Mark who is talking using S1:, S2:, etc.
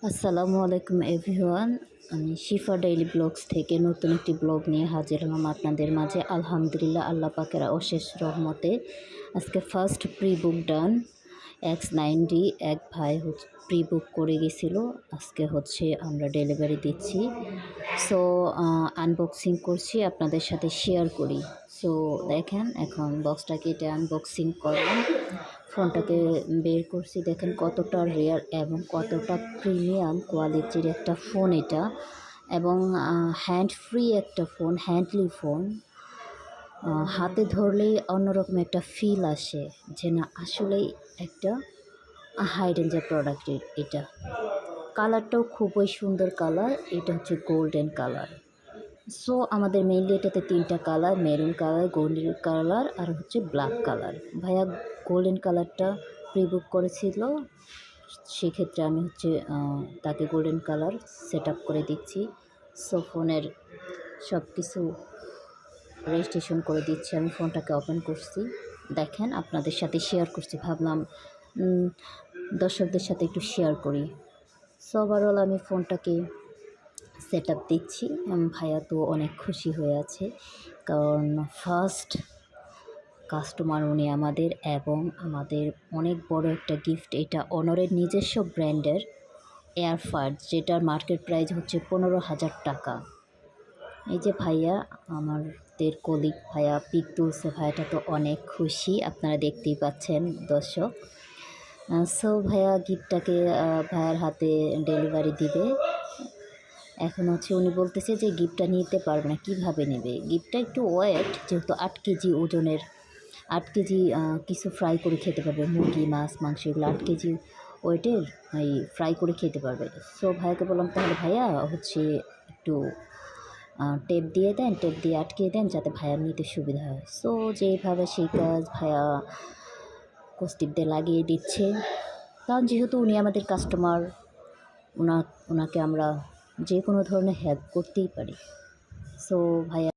S1: আসসালামু আলাইকুম এভরিওয়ান। আমি শিফা ডেইলি ব্লগস থেকে নতুন একটি ব্লগ নিয়ে হাজির হলাম আপনাদের মাঝে। আলহামদুলিল্লাহ, আল্লাহ পাকের অশেষ রহমতে আজকে ফার্স্ট প্রি বুক ডান। X90 এক ভাই প্রি বুক করে গেছিল, আজকে আমরা ডেলিভারি দিচ্ছি। সো আনবক্সিং করছি, আপনাদের সাথে শেয়ার করি। সো দেখেন, এখন বক্সটা কেটে আনবক্সিং করলাম। ফোনটাকে বের করছি, দেখেন কতটা রেয়ার এবং কতটা প্রিমিয়াম কোয়ালিটির একটা ফোন এটা, এবং হ্যান্ড ফ্রি একটা ফোন, হ্যান্ডলি ফোন। হাতে ধরলেই অন্যরকম একটা ফিল আসে যে না, আসলেই একটা হাই রেঞ্জের প্রোডাক্ট এটা। কালারটাও খুবই সুন্দর কালার, এটা হচ্ছে গোল্ডেন কালার। সো আমাদের মেইনলি এটাতে তিনটা colour, maroon colour, golden colour আর হচ্ছে ব্ল্যাক কালার। ভাইয়া গোল্ডেন কালারটা প্রি বুক করেছিল, সেক্ষেত্রে আমি তাকে গোল্ডেন কালার সেট আপ করে দিচ্ছি। সো ফোনের সব কিছু রেজিস্ট্রেশন করে দিচ্ছি। আমি ফোনটাকে ওপেন করছি, দেখেন আপনাদের সাথে শেয়ার করছি, ভাবলাম দর্শকদের সাথে একটু শেয়ার করি। সো ওভারঅল আমি ফোনটাকে সেট আপ দিচ্ছি। ভাইয়া তো অনেক খুশি হয়ে আছে, কারণ ফার্স্ট কাস্টমার উনি আমাদের, এবং আমাদের অনেক বড় একটা গিফট। এটা অনরের নিজস্ব ব্র্যান্ডের এয়ারফার্ট, যেটার মার্কেট প্রাইস হচ্ছে 15,000 টাকা। এই যে ভাইয়া, আমাদের কলিগ ভাইয়া পিক তুলছে, ভাইয়াটা তো অনেক খুশি, আপনারা দেখতেই পাচ্ছেন দর্শক। সো ভাইয়া গিফটটাকে ভাইয়ার হাতে ডেলিভারি দিবে। এখন উনি বলতেছে যে গিফটটা নিতে পারবে না, কীভাবে নেবে। গিফটটা একটু ওয়েট, যেহেতু 8 কেজি ওজনের, 8 কেজি কিছু ফ্রাই করে খেতে পারবে, মুরগি মাছ মাংস এগুলো 8 কেজি ওয়েটের এই ফ্রাই করে খেতে পারবে। সো ভাইয়াকে বললাম, তাহলে ভাইয়া একটু টেপ দিয়ে দেন, টেপ দিয়ে আটকিয়ে দেন, যাতে ভাইয়ার নিতে সুবিধা হয়। সো যেইভাবে সেই কাজ ভাইয়া কোস্টিপ দিয়ে লাগিয়ে দিচ্ছে, কারণ যেহেতু উনি আমাদের কাস্টমার, ওনাকে আমরা যে কোনো ধরনের হেল্প করতেই পারি। সো ভাইয়া